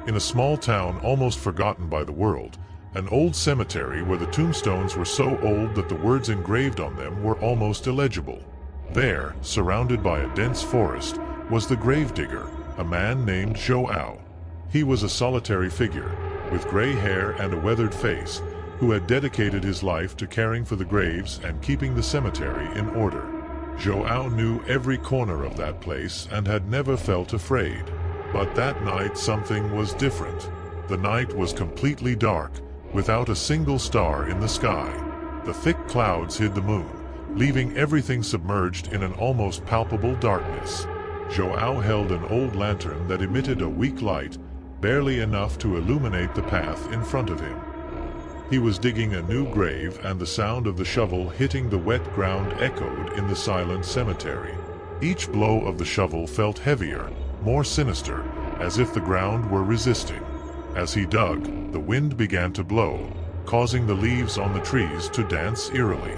In a small town almost forgotten by the world, an old cemetery where the tombstones were so old that the words engraved on them were almost illegible. There, surrounded by a dense forest, was the gravedigger, a man named Joao. He was a solitary figure, with gray hair and a weathered face, who had dedicated his life to caring for the graves and keeping the cemetery in order. Joao knew every corner of that place and had never felt afraid. But that night something was different. The night was completely dark, without a single star in the sky. The thick clouds hid the moon, leaving everything submerged in an almost palpable darkness. Joao held an old lantern that emitted a weak light, barely enough to illuminate the path in front of him. He was digging a new grave, and the sound of the shovel hitting the wet ground echoed in the silent cemetery. Each blow of the shovel felt heavier, more sinister, as if the ground were resisting. As he dug, the wind began to blow, causing the leaves on the trees to dance eerily.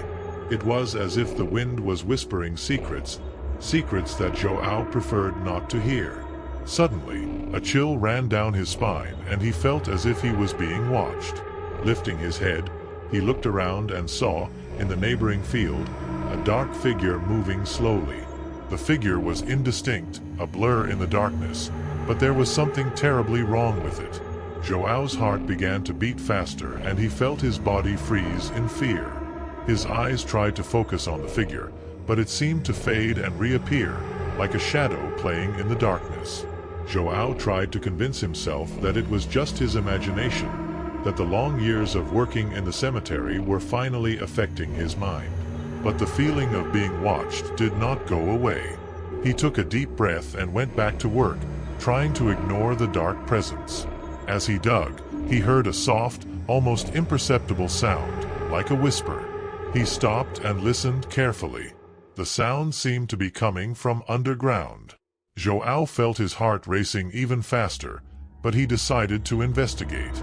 It was as if the wind was whispering secrets that Joao preferred not to hear. Suddenly, a chill ran down his spine, and he felt as if he was being watched. Lifting his head, he looked around and saw, in the neighboring field, a dark figure moving slowly. The figure was indistinct, a blur in the darkness, but there was something terribly wrong with it. Joao's heart began to beat faster, and he felt his body freeze in fear. His eyes tried to focus on the figure, but it seemed to fade and reappear, like a shadow playing in the darkness. Joao tried to convince himself that it was just his imagination, that the long years of working in the cemetery were finally affecting his mind. But the feeling of being watched did not go away. He took a deep breath and went back to work, trying to ignore the dark presence. As he dug, he heard a soft, almost imperceptible sound, like a whisper. He stopped and listened carefully. The sound seemed to be coming from underground. Joao felt his heart racing even faster, but he decided to investigate.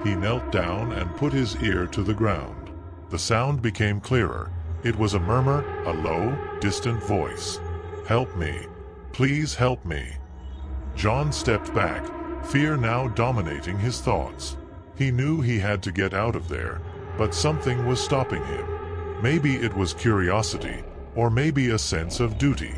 He knelt down and put his ear to the ground. The sound became clearer. It was a murmur, a low, distant voice. "Help me. Please help me." John stepped back, fear now dominating his thoughts. He knew he had to get out of there, but something was stopping him. Maybe it was curiosity, or maybe a sense of duty.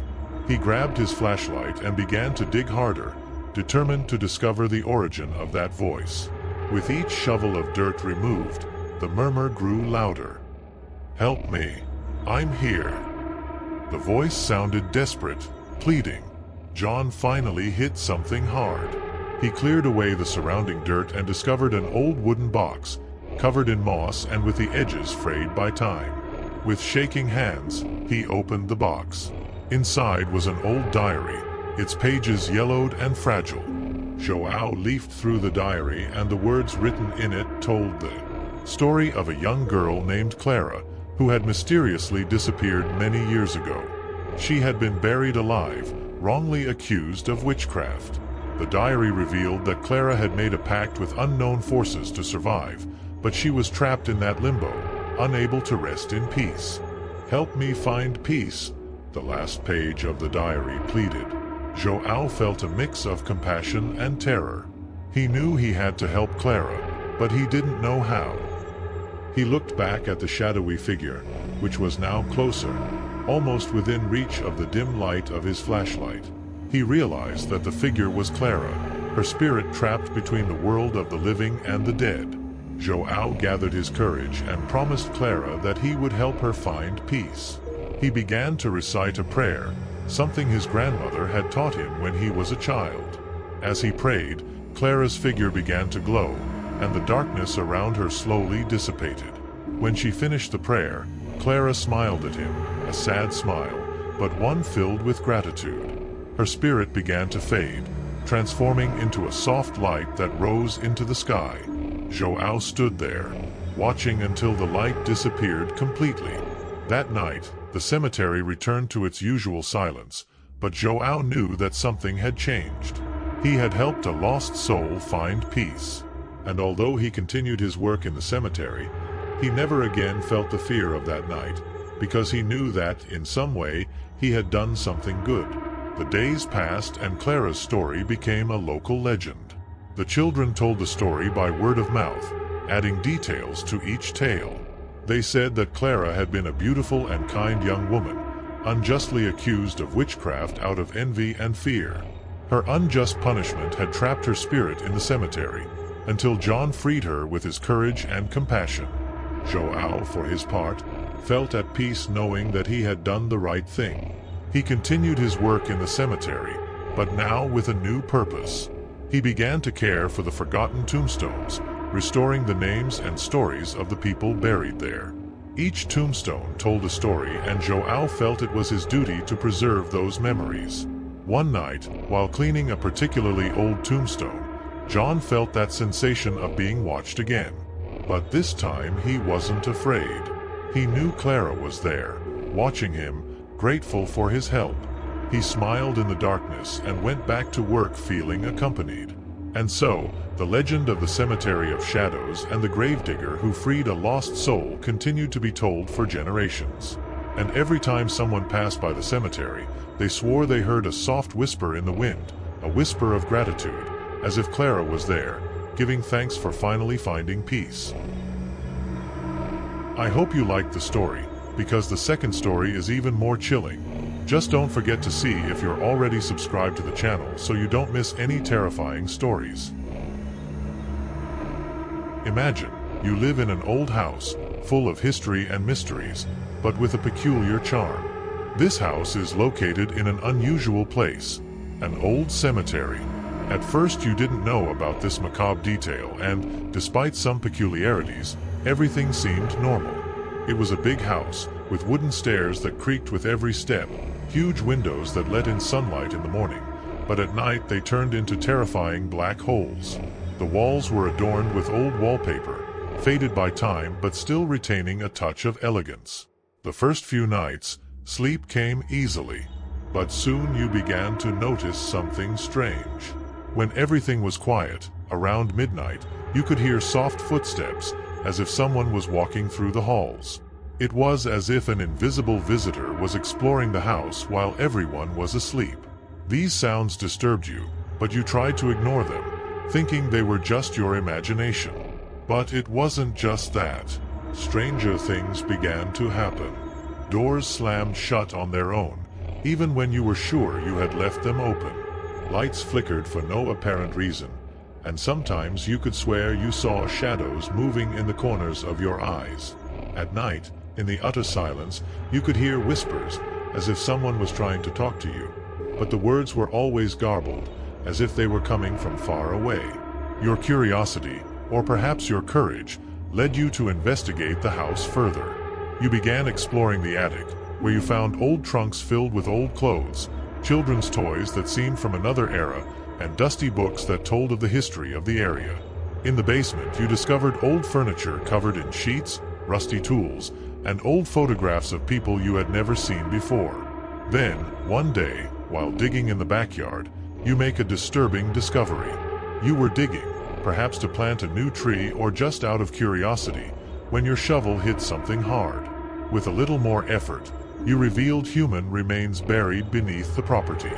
He grabbed his flashlight and began to dig harder, determined to discover the origin of that voice. With each shovel of dirt removed, the murmur grew louder. "Help me. I'm here." The voice sounded desperate, pleading. John finally hit something hard. He cleared away the surrounding dirt and discovered an old wooden box, covered in moss and with the edges frayed by time. With shaking hands, he opened the box. Inside was an old diary, its pages yellowed and fragile. Joao leafed through the diary, and the words written in it told the story of a young girl named Clara, who had mysteriously disappeared many years ago. She had been buried alive, wrongly accused of witchcraft. The diary revealed that Clara had made a pact with unknown forces to survive, but she was trapped in that limbo, unable to rest in peace. "Help me find peace," the last page of the diary pleaded. Joao felt a mix of compassion and terror. He knew he had to help Clara, but he didn't know how. He looked back at the shadowy figure, which was now closer, almost within reach of the dim light of his flashlight. He realized that the figure was Clara, her spirit trapped between the world of the living and the dead. Joao gathered his courage and promised Clara that he would help her find peace. He began to recite a prayer, something his grandmother had taught him when he was a child. As he prayed, Clara's figure began to glow, and the darkness around her slowly dissipated. When she finished the prayer, Clara smiled at him, a sad smile, but one filled with gratitude. Her spirit began to fade, transforming into a soft light that rose into the sky. Joao stood there, watching until the light disappeared completely. That night, the cemetery returned to its usual silence, but Joao knew that something had changed. He had helped a lost soul find peace. And although he continued his work in the cemetery, he never again felt the fear of that night, because he knew that, in some way, he had done something good. The days passed and Clara's story became a local legend. The children told the story by word of mouth, adding details to each tale. They said that Clara had been a beautiful and kind young woman, unjustly accused of witchcraft out of envy and fear. Her unjust punishment had trapped her spirit in the cemetery, until John freed her with his courage and compassion. Joao, for his part, felt at peace knowing that he had done the right thing. He continued his work in the cemetery, but now with a new purpose. He began to care for the forgotten tombstones, restoring the names and stories of the people buried there. Each tombstone told a story, and Joao felt it was his duty to preserve those memories. One night, while cleaning a particularly old tombstone, John felt that sensation of being watched again. But this time he wasn't afraid. He knew Clara was there, watching him, grateful for his help. He smiled in the darkness and went back to work feeling accompanied. And so, the legend of the Cemetery of Shadows and the gravedigger who freed a lost soul continued to be told for generations. And every time someone passed by the cemetery, they swore they heard a soft whisper in the wind, a whisper of gratitude, as if Clara was there, giving thanks for finally finding peace. I hope you liked the story, because the second story is even more chilling. Just don't forget to see if you're already subscribed to the channel so you don't miss any terrifying stories. Imagine, you live in an old house, full of history and mysteries, but with a peculiar charm. This house is located in an unusual place, an old cemetery. At first you didn't know about this macabre detail, and, despite some peculiarities, everything seemed normal. It was a big house, with wooden stairs that creaked with every step, huge windows that let in sunlight in the morning, but at night they turned into terrifying black holes. The walls were adorned with old wallpaper, faded by time but still retaining a touch of elegance. The first few nights, sleep came easily, but soon you began to notice something strange. When everything was quiet, around midnight, you could hear soft footsteps, as if someone was walking through the halls. It was as if an invisible visitor was exploring the house while everyone was asleep. These sounds disturbed you, but you tried to ignore them, thinking they were just your imagination. But it wasn't just that. Stranger things began to happen. Doors slammed shut on their own, even when you were sure you had left them open. Lights flickered for no apparent reason, and sometimes you could swear you saw shadows moving in the corners of your eyes. At night, in the utter silence, you could hear whispers, as if someone was trying to talk to you, but the words were always garbled, as if they were coming from far away. Your curiosity, or perhaps your courage, led you to investigate the house further. You began exploring the attic, where you found old trunks filled with old clothes, children's toys that seemed from another era, and dusty books that told of the history of the area. In the basement, you discovered old furniture covered in sheets, rusty tools, and old photographs of people you had never seen before. Then, one day, while digging in the backyard, you make a disturbing discovery. You were digging, perhaps to plant a new tree or just out of curiosity, when your shovel hit something hard. With a little more effort, you revealed human remains buried beneath the property.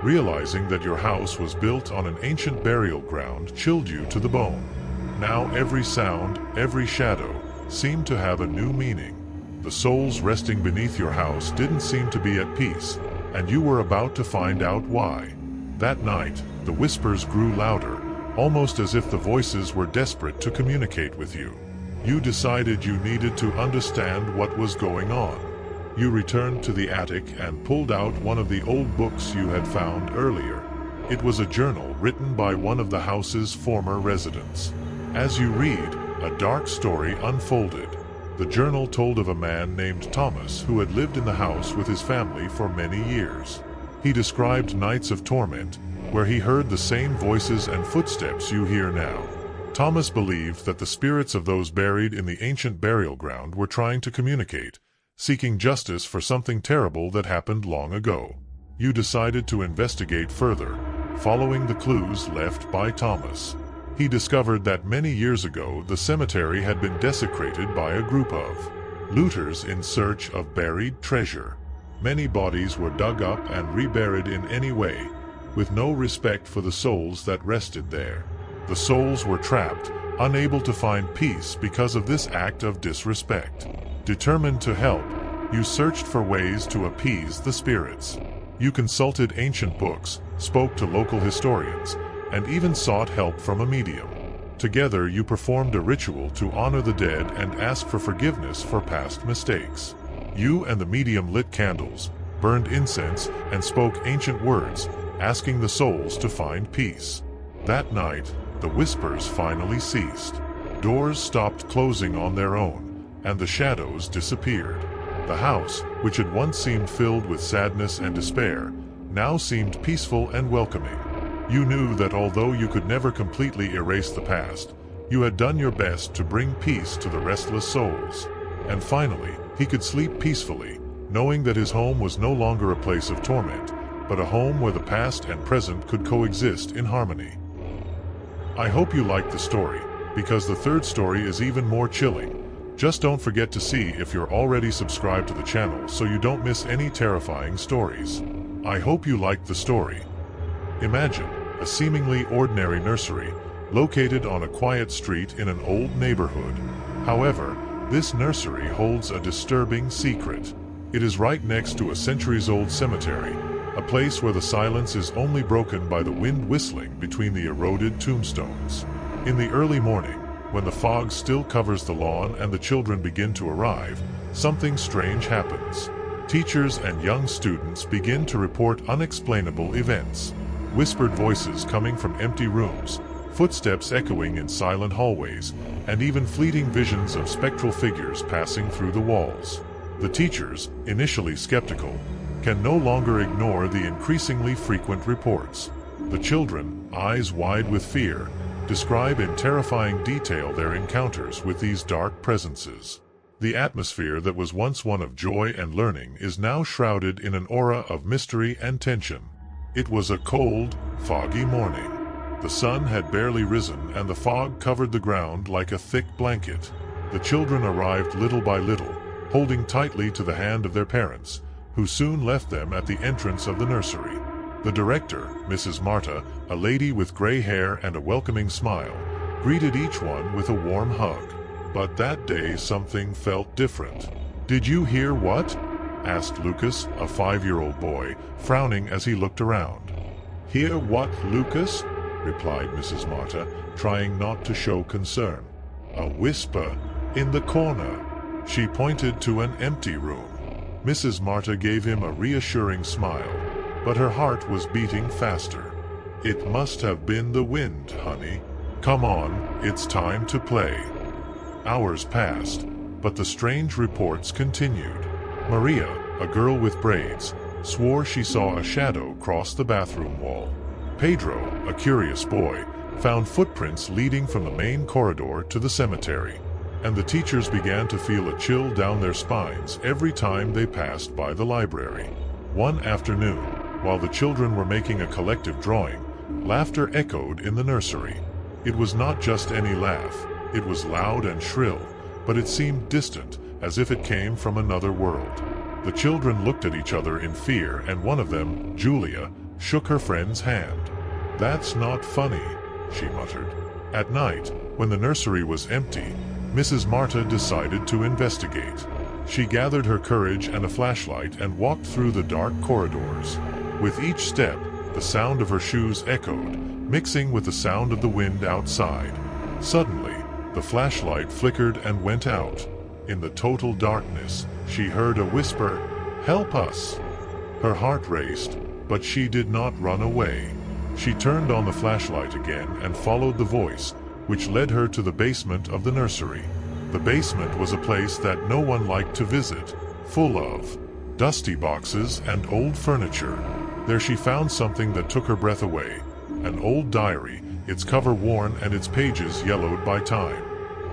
Realizing that your house was built on an ancient burial ground chilled you to the bone. Now every sound, every shadow, seemed to have a new meaning. The souls resting beneath your house didn't seem to be at peace, and you were about to find out why. That night, the whispers grew louder, almost as if the voices were desperate to communicate with you. You decided you needed to understand what was going on. You returned to the attic and pulled out one of the old books you had found earlier. It was a journal written by one of the house's former residents. As you read, a dark story unfolded. The journal told of a man named Thomas who had lived in the house with his family for many years. He described nights of torment, where he heard the same voices and footsteps you hear now. Thomas believed that the spirits of those buried in the ancient burial ground were trying to communicate, seeking justice for something terrible that happened long ago. You decided to investigate further, following the clues left by Thomas. He discovered that many years ago the cemetery had been desecrated by a group of looters in search of buried treasure. Many bodies were dug up and reburied in any way, with no respect for the souls that rested there. The souls were trapped, unable to find peace because of this act of disrespect. Determined to help, you searched for ways to appease the spirits. You consulted ancient books, spoke to local historians, and even sought help from a medium. Together you performed a ritual to honor the dead and ask for forgiveness for past mistakes. You and the medium lit candles, burned incense, and spoke ancient words, asking the souls to find peace. That night, the whispers finally ceased. Doors stopped closing on their own, and the shadows disappeared. The house, which had once seemed filled with sadness and despair, now seemed peaceful and welcoming. You knew that although you could never completely erase the past, you had done your best to bring peace to the restless souls. And finally, he could sleep peacefully, knowing that his home was no longer a place of torment, but a home where the past and present could coexist in harmony. I hope you liked the story, because the third story is even more chilling. Just don't forget to see if you're already subscribed to the channel so you don't miss any terrifying stories. I hope you liked the story. Imagine a seemingly ordinary nursery located on a quiet street in an old neighborhood. However, this nursery holds a disturbing secret. It is right next to a centuries-old cemetery, a place where the silence is only broken by the wind whistling between the eroded tombstones. In the early morning, when the fog still covers the lawn and the children begin to arrive, something strange happens. Teachers and young students begin to report unexplainable events. Whispered voices coming from empty rooms, footsteps echoing in silent hallways, and even fleeting visions of spectral figures passing through the walls. The teachers, initially skeptical, can no longer ignore the increasingly frequent reports. The children, eyes wide with fear, describe in terrifying detail their encounters with these dark presences. The atmosphere that was once one of joy and learning is now shrouded in an aura of mystery and tension. It was a cold, foggy morning. The sun had barely risen and the fog covered the ground like a thick blanket. The children arrived little by little, holding tightly to the hand of their parents, who soon left them at the entrance of the nursery. The director, Mrs. Marta, a lady with gray hair and a welcoming smile, greeted each one with a warm hug. But that day something felt different. "Did you hear what?" asked Lucas, a 5-year-old boy, frowning as he looked around. "Hear what, Lucas?" replied Mrs. Marta, trying not to show concern. "A whisper in the corner." She pointed to an empty room. Mrs. Marta gave him a reassuring smile, but her heart was beating faster. "It must have been the wind, honey. Come on, it's time to play." Hours passed, but the strange reports continued. Maria, a girl with braids, swore she saw a shadow cross the bathroom wall. Pedro, a curious boy, found footprints leading from the main corridor to the cemetery. And the teachers began to feel a chill down their spines every time they passed by the library. One afternoon, while the children were making a collective drawing, laughter echoed in the nursery. It was not just any laugh, it was loud and shrill, but it seemed distant, as if it came from another world. The children looked at each other in fear, and one of them, Julia, shook her friend's hand. "That's not funny," she muttered. At night, when the nursery was empty, Mrs. Marta decided to investigate. She gathered her courage and a flashlight and walked through the dark corridors. With each step, the sound of her shoes echoed, mixing with the sound of the wind outside. Suddenly, the flashlight flickered and went out. In the total darkness, she heard a whisper, "Help us!" Her heart raced, but she did not run away. She turned on the flashlight again and followed the voice, which led her to the basement of the nursery. The basement was a place that no one liked to visit, full of dusty boxes and old furniture. There she found something that took her breath away, an old diary, its cover worn and its pages yellowed by time.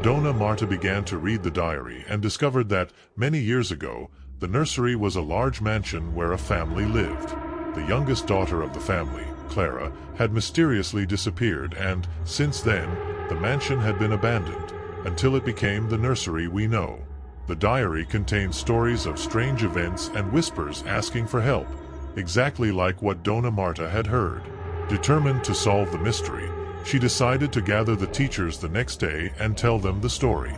Donna Marta began to read the diary and discovered that, many years ago, the nursery was a large mansion where a family lived. The youngest daughter of the family, Clara, had mysteriously disappeared and, since then, the mansion had been abandoned, until it became the nursery we know. The diary contained stories of strange events and whispers asking for help, exactly like what Donna Marta had heard. Determined to solve the mystery, She decided to gather the teachers the next day and tell them the story.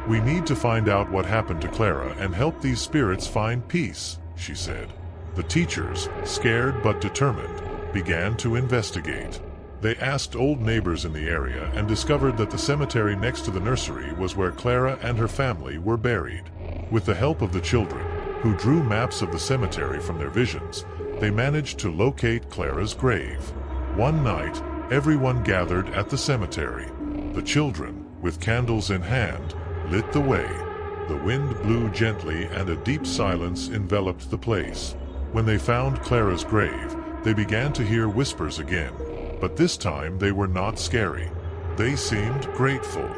"We need to find out what happened to Clara and help these spirits find peace," she said. The teachers, scared but determined, began to investigate. They asked old neighbors in the area and discovered that the cemetery next to the nursery was where Clara and her family were buried. With the help of the children, who drew maps of the cemetery from their visions, they managed to locate Clara's grave. One night, everyone gathered at the cemetery. The children, with candles in hand, lit the way. The wind blew gently and a deep silence enveloped the place. When they found Clara's grave, they began to hear whispers again. But this time they were not scary. They seemed grateful.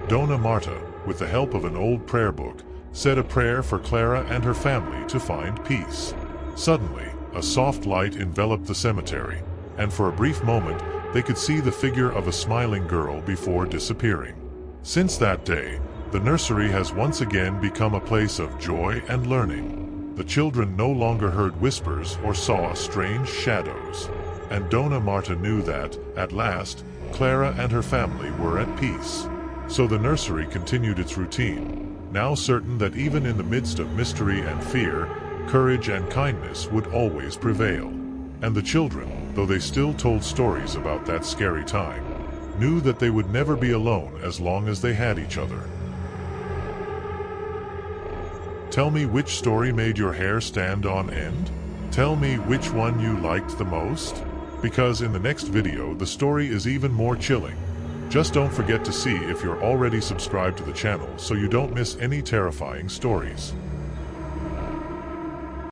Dona Marta, with the help of an old prayer book, said a prayer for Clara and her family to find peace. Suddenly, a soft light enveloped the cemetery, and for a brief moment, they could see the figure of a smiling girl before disappearing. Since that day, the nursery has once again become a place of joy and learning. The children no longer heard whispers or saw strange shadows. And Dona Marta knew that, at last, Clara and her family were at peace. So the nursery continued its routine, now certain that even in the midst of mystery and fear, courage and kindness would always prevail. And the children, though they still told stories about that scary time, knew that they would never be alone as long as they had each other. Tell me which story made your hair stand on end? Tell me which one you liked the most? Because in the next video the story is even more chilling. Just don't forget to see if you're already subscribed to the channel so you don't miss any terrifying stories.